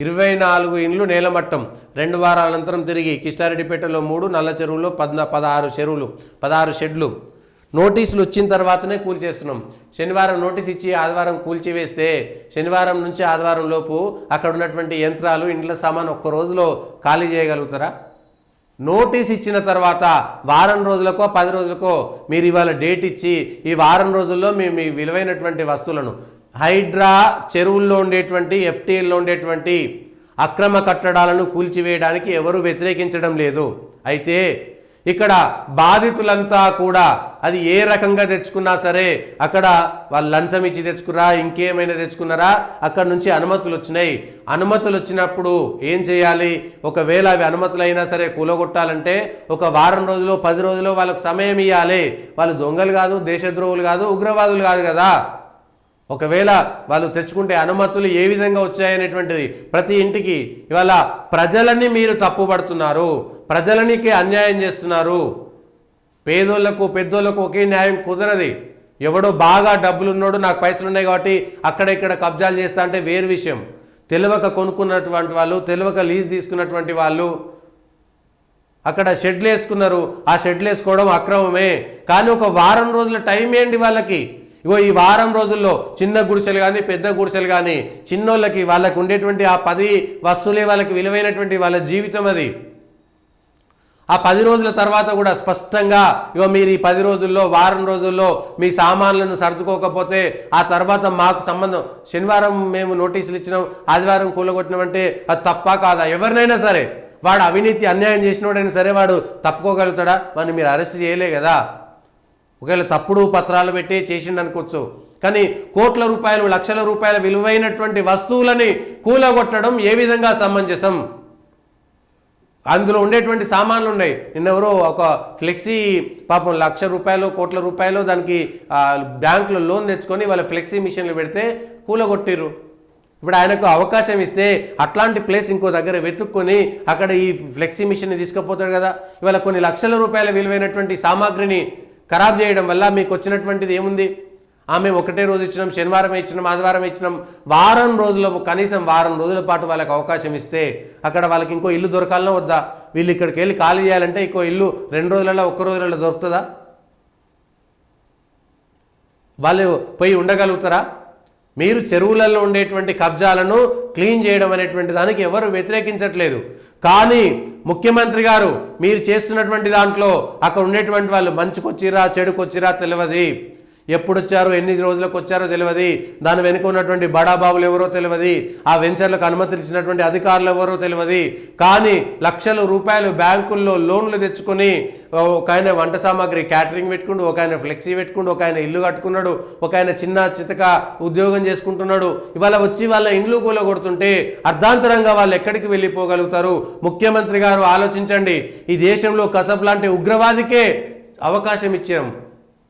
24 ఇండ్లు నేలమట్టం 2 వారాల అనంతరం తిరిగి కిష్టారెడ్డిపేటలో 3, నల్ల చెరువులో 16 చెరువులు 16 షెడ్లు నోటీసులు వచ్చిన తర్వాతనే కూల్చేస్తున్నాం. శనివారం నోటీస్ ఇచ్చి ఆదివారం కూల్చివేస్తే శనివారం నుంచి ఆదివారం లోపు అక్కడ ఉన్నటువంటి యంత్రాలు ఇండ్ల సామాను ఒక్క రోజులో ఖాళీ చేయగలుగుతారా? నోటీస్ ఇచ్చిన తర్వాత వారం రోజులకో 10 రోజులకో మీరు ఇవాళ డేట్ ఇచ్చి ఈ వారం రోజుల్లో మీ విలువైనటువంటి వస్తువులను హైడ్రా చెరువుల్లో ఉండేటువంటి ఎఫ్టీఎల్లో ఉండేటువంటి అక్రమ కట్టడాలను కూల్చివేయడానికి ఎవరు వ్యతిరేకించడం లేదు. అయితే ఇక్కడ బాధితులంతా కూడా అది ఏ రకంగా తెచ్చుకున్నా సరే అక్కడ వాళ్ళు లంచం ఇచ్చి తెచ్చుకున్నారా, ఇంకేమైనా తెచ్చుకున్నారా, అక్కడ నుంచి అనుమతులు వచ్చినాయి. అనుమతులు వచ్చినప్పుడు ఏం చేయాలి? ఒకవేళ అవి అనుమతులు అయినా సరే కూలగొట్టాలంటే ఒక వారం రోజులు 10 రోజులు వాళ్ళకు సమయం ఇవ్వాలి. వాళ్ళు దొంగలు కాదు, దేశద్రోహులు కాదు, ఉగ్రవాదులు కాదు కదా. ఒకవేళ వాళ్ళు తెచ్చుకుంటే అనుమతులు ఏ విధంగా వచ్చాయనేటువంటిది ప్రతి ఇంటికి ఇవాళ ప్రజలని మీరు తప్పుపడుతున్నారు, ప్రజలనికి అన్యాయం చేస్తున్నారు. పేదోళ్లకు పెద్దోళ్లకు ఒకే న్యాయం కుదరది. ఎవడో బాగా డబ్బులు ఉన్నాడు, నాకు పైసలు ఉన్నాయి కాబట్టి అక్కడ ఇక్కడ కబ్జాలు చేస్తా అంటే వేరు విషయం. తెలియక కొనుక్కున్నటువంటి వాళ్ళు, తెలియక లీజ్ తీసుకున్నటువంటి వాళ్ళు అక్కడ షెడ్లు వేసుకున్నారు. ఆ షెడ్లు వేసుకోవడం అక్రమమే. కానీ ఒక వారం రోజుల టైం ఏంటి వాళ్ళకి? ఇగో ఈ వారం రోజుల్లో చిన్న గుడిసెలు కానీ పెద్ద గుడిసెలు కానీ చిన్నోళ్ళకి వాళ్ళకి ఉండేటువంటి ఆ 10 వస్తువులే వాళ్ళకి విలువైనటువంటి వాళ్ళ జీవితం. అది ఆ 10 రోజుల తర్వాత కూడా స్పష్టంగా ఇగో మీరు ఈ 10 రోజుల్లో వారం రోజుల్లో మీ సామాన్లను సర్దుకోకపోతే ఆ తర్వాత మాకు సంబంధం. శనివారం మేము నోటీసులు ఇచ్చినాం, ఆదివారం కూలగొట్టినామంటే అది తప్పా కాదా? ఎవరినైనా సరే వాడు అవినీతి అన్యాయం చేసినోడైనా సరే వాడు తప్పుకోగలుగుతాడా? వాడిని మీరు అరెస్ట్ చేయలే కదా. ఒకవేళ తప్పుడు పత్రాలు పెట్టి చేసిండు అనుకోవచ్చు, కానీ కోట్ల రూపాయలు లక్షల రూపాయల విలువైనటువంటి వస్తువులని కూలగొట్టడం ఏ విధంగా సమంజసం? అందులో ఉండేటువంటి సామాన్లు ఉన్నాయి. నిన్నెవరో ఒక ఫ్లెక్సీ పాపం ₹1,00,000 కోట్ల రూపాయలు దానికి బ్యాంకులో లోన్ తెచ్చుకొని వాళ్ళ ఫ్లెక్సీ మిషన్లు పెడితే కూలగొట్టిర్రు. ఇప్పుడు ఆయనకు అవకాశం ఇస్తే అట్లాంటి ప్లేస్ ఇంకో దగ్గర వెతుక్కొని అక్కడ ఈ ఫ్లెక్సీ మిషన్ని తీసుకుపోతాడు కదా. ఇవాళ కొన్ని లక్షల రూపాయల విలువైనటువంటి సామాగ్రిని ఖరాబ్ చేయడం వల్ల మీకు వచ్చినటువంటిది ఏముంది? మేము ఒకటే రోజు ఇచ్చినాం, శనివారం ఇచ్చినాం, ఆదివారం ఇచ్చినాం. వారం రోజుల కనీసం వారం రోజుల పాటు వాళ్ళకి అవకాశం ఇస్తే అక్కడ వాళ్ళకి ఇంకో ఇల్లు దొరకాలనో వద్దా? వీళ్ళు ఇక్కడికి వెళ్ళి ఖాళీ చేయాలంటే ఇంకో ఇల్లు 2 రోజులలో 1 రోజులలో దొరుకుతుందా? వాళ్ళు పోయి ఉండగలుగుతారా? మీరు చెరువులలో ఉండేటువంటి కబ్జాలను క్లీన్ చేయడం అనేటువంటి దానికి ఎవరు వ్యతిరేకించట్లేదు. కానీ ముఖ్యమంత్రి గారు మీరు చేస్తున్నటువంటి దాంట్లో అక్కడ ఉండేటువంటి వాళ్ళు మంచుకొచ్చిరా చెడుకొచ్చిరా తెలియదు, ఎప్పుడు వచ్చారో ఎన్ని రోజులకు వచ్చారో తెలియదు, దాని వెనుక ఉన్నటువంటి బడాబాబులు ఎవరో తెలియదు, ఆ వెంచర్లకు అనుమతులు ఇచ్చినటువంటి అధికారులు ఎవరో తెలియదు. కానీ లక్షల రూపాయలు బ్యాంకుల్లో లోన్లు తెచ్చుకొని ఒక ఆయన వంట సామాగ్రి క్యాటరింగ్ పెట్టుకుంటూ, ఒక ఆయన ఫ్లెక్సీ పెట్టుకుంటూ, ఒక ఆయన ఇల్లు కట్టుకున్నాడు, ఒక ఆయన చిన్న చితక ఉద్యోగం చేసుకుంటున్నాడు. ఇవాళ వచ్చి వాళ్ళ ఇండ్లు కూలగొడుతుంటే అర్ధాంతరంగా వాళ్ళు ఎక్కడికి వెళ్ళిపోగలుగుతారు? ముఖ్యమంత్రి గారు ఆలోచించండి. ఈ దేశంలో కసబ్ లాంటి ఉగ్రవాదికే అవకాశం ఇచ్చాం.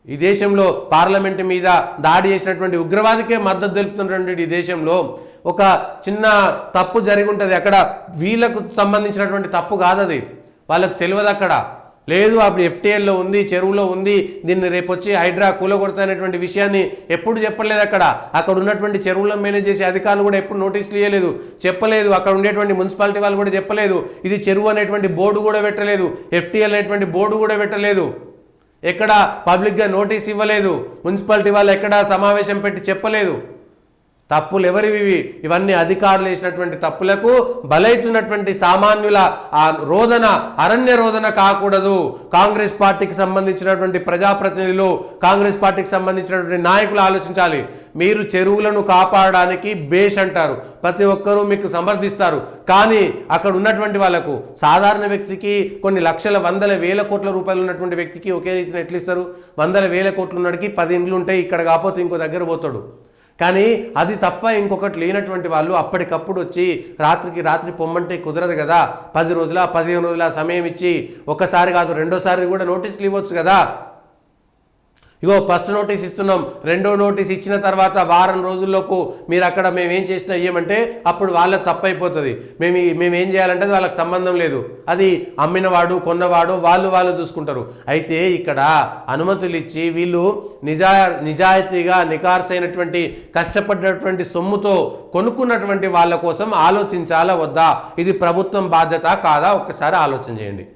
ఈ దేశంలో పార్లమెంటు మీద దాడి చేసినటువంటి ఉగ్రవాదికే మద్దతు తెలుపుతున్నటువంటి ఈ దేశంలో ఒక చిన్న తప్పు జరిగి ఉంటుంది. అక్కడ వీళ్ళకు సంబంధించినటువంటి తప్పు కాదు, అది వాళ్ళకు తెలియదు. అక్కడ లేదు, అప్పుడు ఎఫ్టీఎల్లో ఉంది, చెరువులో ఉంది, దీన్ని రేపు వచ్చి హైడ్రా కూలగొడతానేటువంటి విషయాన్ని ఎప్పుడు చెప్పలేదు. అక్కడ ఉన్నటువంటి చెరువులను మేనేజ్ చేసే అధికారులు కూడా ఎప్పుడు నోటీసులు ఇవ్వలేదు, చెప్పలేదు. అక్కడ ఉండేటువంటి మున్సిపాలిటీ వాళ్ళు కూడా చెప్పలేదు. ఇది చెరువు అనేటువంటి బోర్డు కూడా పెట్టలేదు, ఎఫ్టీఎల్ అనేటువంటి బోర్డు కూడా పెట్టలేదు, ఎక్కడ పబ్లిక్గా నోటీస్ ఇవ్వలేదు, మున్సిపాలిటీ వాళ్ళు ఎక్కడ సమావేశం పెట్టి చెప్పలేదు. తప్పులు ఎవరివి? ఇవన్నీ అధికారులు వేసినటువంటి తప్పులకు బలైతున్నటువంటి సామాన్యుల ఆ రోదన అరణ్య రోదన కాకూడదు. కాంగ్రెస్ పార్టీకి సంబంధించినటువంటి ప్రజాప్రతినిధులు, కాంగ్రెస్ పార్టీకి సంబంధించినటువంటి నాయకులు ఆలోచించాలి. మీరు చెరువులను కాపాడడానికి బేష్ అంటారు, ప్రతి ఒక్కరూ మీకు సమర్థిస్తారు. కానీ అక్కడ ఉన్నటువంటి వాళ్ళకు సాధారణ వ్యక్తికి కొన్ని లక్షల 100,000 కోట్ల రూపాయలు ఉన్నటువంటి వ్యక్తికి ఒకే రీతిని ఎట్లు ఇస్తారు? 100,000 కోట్లు ఉన్నడికి 10 ఇండ్లు ఉంటాయి, ఇక్కడ కాకపోతే ఇంకో దగ్గర పోతాడు. కానీ అది తప్ప ఇంకొకటి లేనటువంటి వాళ్ళు అప్పటికప్పుడు వచ్చి రాత్రికి రాత్రి పొమ్మంటే కుదరదు కదా. 10 రోజుల 15 రోజుల సమయం ఇచ్చి ఒకసారి కాదు రెండోసారి కూడా నోటీసులు ఇవ్వచ్చు కదా. ఇగో ఫస్ట్ నోటీస్ ఇస్తున్నాం, రెండో నోటీస్ ఇచ్చిన తర్వాత వారం రోజుల్లోపు మీరు అక్కడ మేమేం చేసినా ఇయ్యమంటే అప్పుడు వాళ్ళ తప్పైపోతుంది. మేమేం చేయాలంటే వాళ్ళకి సంబంధం లేదు, అది అమ్మినవాడు కొన్నవాడు వాళ్ళు చూసుకుంటారు. అయితే ఇక్కడ అనుమతులు ఇచ్చి వీళ్ళు నిజాయితీగా నికార్సైనటువంటి కష్టపడినటువంటి సొమ్ముతో కొనుక్కున్నటువంటి వాళ్ళ కోసం ఆలోచించాలా వద్దా? ఇది ప్రభుత్వం బాధ్యత కాదా? ఒక్కసారి ఆలోచన చేయండి.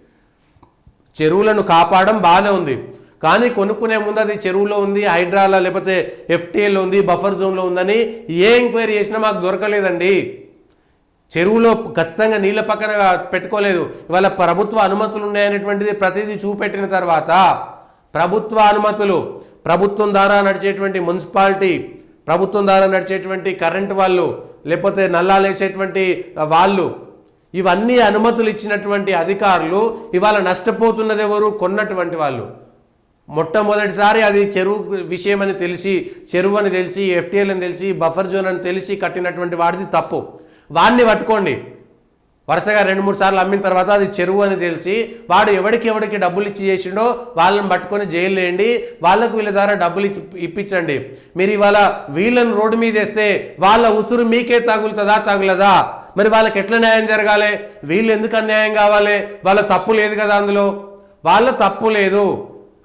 చెరువులను కాపాడడం బాగానే ఉంది, కానీ కొనుక్కునే ముందు అది చెరువులో ఉంది, హైడ్రాలో లేకపోతే ఎఫ్టీఏలో ఉంది, బఫర్ జోన్లో ఉందని ఏ ఎంక్వైరీ చేసినా మాకు దొరకలేదండి. చెరువులో ఖచ్చితంగా నీళ్ళ పక్కన పెట్టుకోలేదు. ఇవాళ ప్రభుత్వ అనుమతులు ఉన్నాయనేటువంటిది ప్రతిదీ చూపెట్టిన తర్వాత ప్రభుత్వ అనుమతులు, ప్రభుత్వం ద్వారా నడిచేటువంటి మున్సిపాలిటీ, ప్రభుత్వం ద్వారా నడిచేటువంటి కరెంటు వాళ్ళు, లేకపోతే నల్లాలు వేసేటువంటి వాళ్ళు, ఇవన్నీ అనుమతులు ఇచ్చినటువంటి అధికారులు ఇవాళ నష్టపోతున్నది ఎవరు? కొన్నటువంటి వాళ్ళు. మొట్టమొదటిసారి అది చెరువు విషయం అని తెలిసి, చెరువు అని తెలిసి, ఎఫ్టీఎల్ అని తెలిసి, బఫర్ జోన్ అని తెలిసి కట్టినటువంటి వాడిది తప్పు. వాడిని పట్టుకోండి. వరుసగా 2-3 సార్లు అమ్మిన తర్వాత అది చెరువు అని తెలిసి వాడు ఎవరికి డబ్బులు ఇచ్చి చేసిండో వాళ్ళని పట్టుకొని జైలు వేయండి, వాళ్ళకు వీళ్ళ ద్వారా డబ్బులు ఇప్పించండి. మీరు ఇవాళ వీళ్ళని రోడ్డు మీద వేస్తే వాళ్ళ ఉసురు మీకే తగులదా? మరి వాళ్ళకి ఎట్లా న్యాయం జరగాలి? వీళ్ళు ఎందుకు అన్యాయం కావాలి? వాళ్ళ తప్పు లేదు కదా, అందులో వాళ్ళ తప్పు లేదు.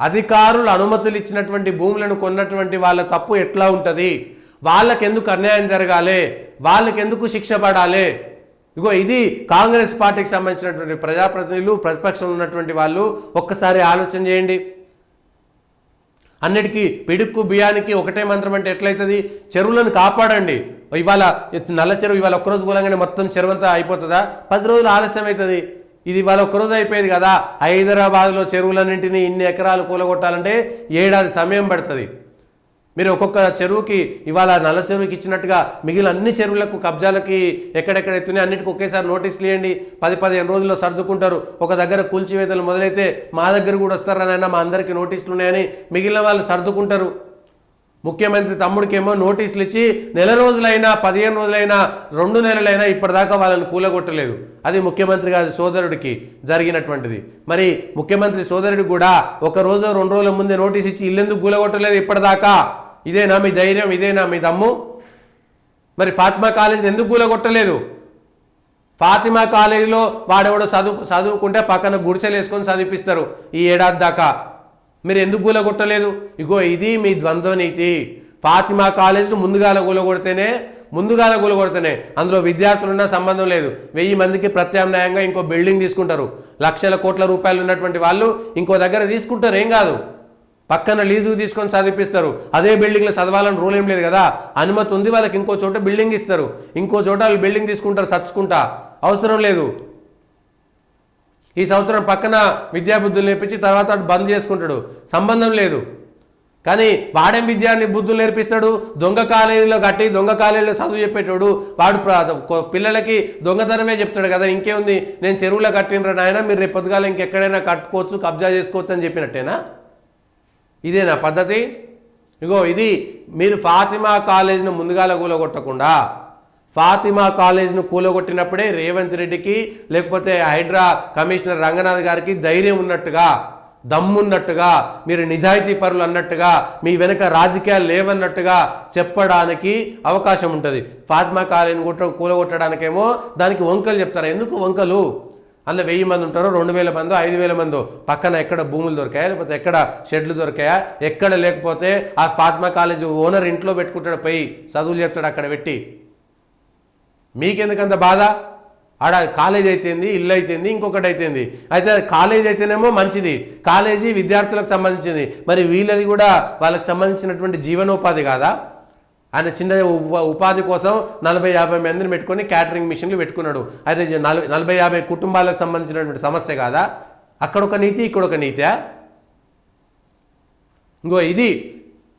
అధికారులు అనుమతులు ఇచ్చినటువంటి భూములను కొన్నటువంటి వాళ్ళ తప్పు ఎట్లా ఉంటుంది? వాళ్ళకెందుకు అన్యాయం జరగాలి? వాళ్ళకెందుకు శిక్ష పడాలి? ఇగో ఇది కాంగ్రెస్ పార్టీకి సంబంధించినటువంటి ప్రజాప్రతినిధులు, ప్రతిపక్షంలో ఉన్నటువంటి వాళ్ళు ఒక్కసారి ఆలోచన చేయండి. అన్నిటికీ పిడుక్కు బియ్యానికి ఒకటే మంత్రం అంటే ఎట్లయితుంది? చెరువులను కాపాడండి. ఇవాళ నల్ల చెరువు ఇవాళ ఒక్కరోజు కూలంగానే మొత్తం చెరువు అంతా అయిపోతుందా? 10 రోజులు ఆలస్యం అవుతుంది. ఇది ఇవాళ ఒక్కరోజు అయిపోయేది కదా. హైదరాబాద్లో చెరువులన్నింటినీ ఇన్ని ఎకరాలు కూలగొట్టాలంటే ఏడాది సమయం పడుతుంది. మీరు ఒక్కొక్క చెరువుకి ఇవాళ నల్ల చెరువుకి ఇచ్చినట్టుగా మిగిలిన అన్ని చెరువులకు కబ్జాలకి ఎక్కడెక్కడ ఎత్తున్నాయి అన్నిటికీ ఒకేసారి నోటీసులు ఇవ్వండి. 10-15 రోజుల్లో సర్దుకుంటారు. ఒక దగ్గర కూల్చివేతలు మొదలైతే మా దగ్గర కూడా వస్తారనైనా మా అందరికీ నోటీసులు ఉన్నాయని మిగిలిన వాళ్ళు సర్దుకుంటారు. ముఖ్యమంత్రి తమ్ముడికేమో నోటీసులు ఇచ్చి 1 రోజులైనా 15 రోజులైనా 2 నెలలైనా ఇప్పటిదాకా వాళ్ళని కూలగొట్టలేదు. అది ముఖ్యమంత్రి గారి సోదరుడికి జరిగినటువంటిది. మరి ముఖ్యమంత్రి సోదరుడికి కూడా 1 రోజు 2 రోజుల ముందే నోటీస్ ఇచ్చి ఇల్లెందుకు కూలగొట్టలేదు ఇప్పటిదాకా? ఇదేనా మీ ధైర్యం? ఇదేనా మీ దమ్ము? మరి ఫాతిమా కాలేజీని ఎందుకు కూలగొట్టలేదు? ఫాతిమా కాలేజీలో వాడెవడో చదువుకుంటే పక్కన గుడిసెలు వేసుకొని చదివిపిస్తారు ఈ ఏడాది దాకా. మీరు ఎందుకు కూలగొట్టలేదు? ఇగో ఇది మీ ద్వంద్వ నీతి. ఫాతిమా కాలేజీను ముందుగాల కూలగొడితేనే అందులో విద్యార్థులున్న సంబంధం లేదు. 1000 మందికి ప్రత్యామ్నాయంగా ఇంకో బిల్డింగ్ తీసుకుంటారు. లక్షల కోట్ల రూపాయలు ఉన్నటువంటి వాళ్ళు ఇంకో దగ్గర తీసుకుంటారు, ఏం కాదు. పక్కన లీజుకు తీసుకొని చదివిపిస్తారు. అదే బిల్డింగ్లో చదవాలని రూల్ ఏం లేదు కదా. అనుమతి ఉంది వాళ్ళకి, ఇంకో చోట బిల్డింగ్ ఇస్తారు, ఇంకో చోట వాళ్ళు బిల్డింగ్ తీసుకుంటారు చచ్చుకుంటా. అవసరం లేదు. ఈ సంవత్సరం పక్కన విద్యాబుద్ధులు నేర్పించి తర్వాత బంద్ చేసుకుంటాడు, సంబంధం లేదు. కానీ వాడేం విద్యాన్ని బుద్ధులు నేర్పిస్తాడు? దొంగ కాలేజీలో కట్టి దొంగ కాలేజీలో చదువు చెప్పేటోడు వాడు పిల్లలకి దొంగతనమే చెప్తాడు కదా. ఇంకేముంది, నేను చెరువులో కట్టినరా నాయన, మీరు రేపు పొద్దుగాల ఇంకెక్కడైనా కట్టుకోవచ్చు, కబ్జా చేసుకోవచ్చు అని చెప్పినట్టేనా? ఇదేనా పద్ధతి? ఇగో ఇది మీరు ఫాతిమా కాలేజీని ముందుగాల కూలగొట్టకుండా, ఫాతిమా కాలేజ్ను కూలగొట్టినప్పుడే రేవంత్ రెడ్డికి లేకపోతే హైడ్రా కమిషనర్ రంగనాథ్ గారికి ధైర్యం ఉన్నట్టుగా, దమ్మున్నట్టుగా, మీరు నిజాయితీ పరులు అన్నట్టుగా, మీ వెనుక రాజకీయాలు లేవన్నట్టుగా చెప్పడానికి అవకాశం ఉంటుంది. ఫాతిమా కాలేజీని కూలగొట్టడానికేమో దానికి వంకలు చెప్తారు. ఎందుకు వంకలు? అందులో 1000 మంది ఉంటారో, 2000 మందో, 5000 మందో, పక్కన ఎక్కడ భూములు దొరికాయా, లేకపోతే ఎక్కడ షెడ్లు దొరికాయా, ఎక్కడ లేకపోతే ఆ ఫాతిమా కాలేజ్ ఓనర్ ఇంట్లో పెట్టుకుంటాడు, పోయి చదువులు చెప్తాడు అక్కడ పెట్టి. మీకెందుకంత బాధ? ఆడ కాలేజ్ అయితేంది, ఇల్లు అయితేంది, ఇంకొకటి అయితేంది. అయితే కాలేజ్ అయితేనేమో మంచిది, కాలేజీ విద్యార్థులకు సంబంధించింది. మరి వీళ్ళది కూడా వాళ్ళకి సంబంధించినటువంటి జీవనోపాధి కాదా? ఆయన చిన్న ఉపాధి కోసం 40-50 మందిని పెట్టుకొని క్యాటరింగ్ మిషన్లు పెట్టుకున్నాడు. అయితే 40-50 కుటుంబాలకు సంబంధించినటువంటి సమస్య కాదా? అక్కడొక నీతి, ఇక్కడొక నీతా? ఇంకో ఇది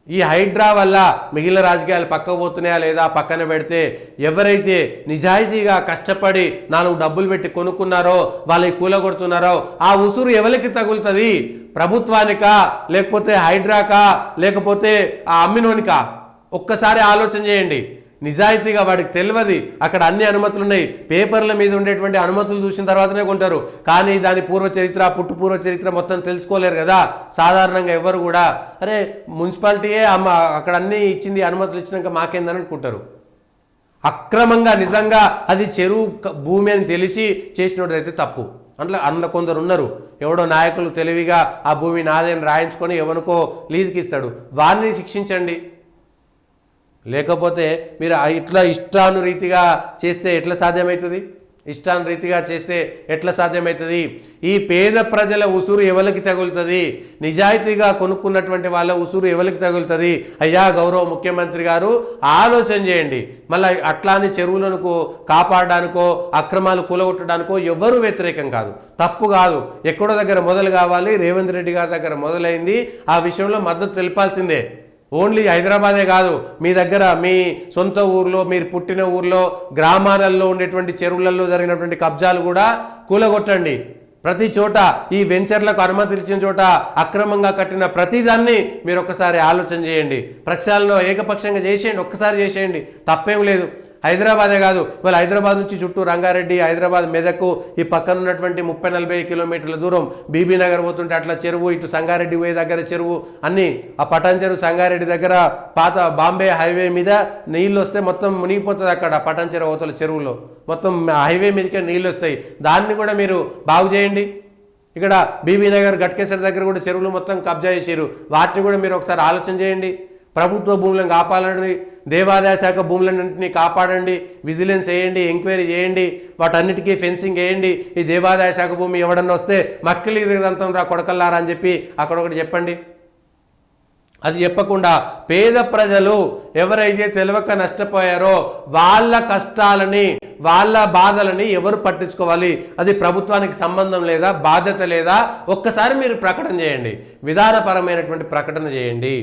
ఈ హైడ్రా వల్ల మిగిలిన రాజకీయాలు పక్కకు పోతున్నాయా లేదా పక్కన పెడితే, ఎవరైతే నిజాయితీగా కష్టపడి 4 డబ్బులు పెట్టి కొనుక్కున్నారో, వాళ్ళకి కూలగొడుతున్నారో, ఆ ఉసురు ఎవరికి తగులుతుంది? ప్రభుత్వానికా, లేకపోతే హైడ్రాకా, లేకపోతే ఆ అమ్మినోనికా? ఒక్కసారి ఆలోచన చేయండి. నిజాయితీగా వాడికి తెలియదు అక్కడ అన్ని అనుమతులు ఉన్నాయి, పేపర్ల మీద ఉండేటువంటి అనుమతులు చూసిన తర్వాతనే కొంటారు. కానీ దాని పూర్వ చరిత్ర పూర్వ చరిత్ర మొత్తం తెలుసుకోలేరు కదా సాధారణంగా ఎవరు కూడా. అరే మున్సిపాలిటీయే అక్కడ అన్ని ఇచ్చింది, అనుమతులు ఇచ్చినాక మాకేందని అనుకుంటారు. అక్రమంగా నిజంగా అది చెరువు భూమి అని తెలిసి చేసినోడైతే తప్పు. అందులో కొందరు ఉన్నారు, ఎవడో నాయకులు తెలివిగా ఆ భూమి నాదేని రాయించుకొని ఎవరికో లీజుకి ఇస్తాడు, వారిని శిక్షించండి. లేకపోతే మీరు ఇట్లా ఇష్టానురీతిగా చేస్తే ఎట్లా సాధ్యమవుతుంది? ఇష్టానురీతిగా చేస్తే ఎట్లా సాధ్యమవుతుంది? ఈ పేద ప్రజల ఉసురు ఎవరికి తగులుతుంది? నిజాయితీగా కొనుక్కున్నటువంటి వాళ్ళ ఉసురు ఎవరికి తగులుతుంది? అయ్యా గౌరవ ముఖ్యమంత్రి గారు ఆలోచన చేయండి. మళ్ళీ అట్లాని చెరువులను కాపాడడానికో అక్రమాలు కూలగొట్టడానికో ఎవరు వ్యతిరేకం కాదు, తప్పు కాదు. ఎక్కడో దగ్గర మొదలు కావాలి, రేవంత్ రెడ్డి గారి దగ్గర మొదలైంది. ఆ విషయంలో మద్దతు తెలిపాల్సిందే. ఓన్లీ హైదరాబాదే కాదు, మీ దగ్గర మీ సొంత ఊర్లో మీరు పుట్టిన ఊర్లో గ్రామాలలో ఉండేటువంటి చెరువులలో జరిగినటువంటి కబ్జాలు కూడా కూలగొట్టండి. ప్రతి చోట ఈ వెంచర్లకు అనుమతి ఇచ్చిన చోట అక్రమంగా కట్టిన ప్రతిదాన్ని మీరు ఒక్కసారి ఆలోచన చేయండి. ప్రక్షాళన ఏకపక్షంగా చేసేయండి, ఒక్కసారి చేసేయండి, తప్పేం లేదు. హైదరాబాదే కాదు, ఇవాళ హైదరాబాద్ నుంచి చుట్టూ రంగారెడ్డి, హైదరాబాద్, మెదక్, ఈ పక్కన ఉన్నటువంటి 30-40 కిలోమీటర్ల దూరం బీబీ నగర్ పోతుంటే అట్లా చెరువు, ఇటు సంగారెడ్డి పోయే దగ్గర చెరువు, అన్నీ ఆ పటాన్ చెరువు సంగారెడ్డి దగ్గర పాత బాంబే హైవే మీద నీళ్ళు వస్తే మొత్తం మునిగిపోతుంది. అక్కడ పటాన్ చెరువు అవతల చెరువులో మొత్తం హైవే మీదకే నీళ్ళు వస్తాయి. దాన్ని కూడా మీరు బాగు చేయండి. ఇక్కడ బీబీ నగర్, గట్కేసర్ దగ్గర కూడా చెరువులు మొత్తం కబ్జా చేసారు, వాటిని కూడా మీరు ఒకసారి ఆలోచన చేయండి. ప్రభుత్వ భూములను కాపాడండి, దేవాదాయ శాఖ భూములన్నింటినీ కాపాడండి, విజిలెన్స్ వేయండి, ఎంక్వైరీ చేయండి, వాటన్నిటికీ ఫెన్సింగ్ వేయండి. ఈ దేవాదాయ శాఖ భూమి ఎవడన్నా వస్తే మక్కిలి ఇదంతం రా కొడకల్లారా అని చెప్పి అక్కడ ఒకటి చెప్పండి. అది చెప్పకుండా పేద ప్రజలు ఎవరైతే తెలియక నష్టపోయారో వాళ్ళ కష్టాలని, వాళ్ళ బాధలని ఎవరు పట్టించుకోవాలి? అది ప్రభుత్వానికి సంబంధం లేదా, బాధ్యత లేదా? ఒక్కసారి మీరు ప్రకటన చేయండి, విధానపరమైనటువంటి ప్రకటన చేయండి.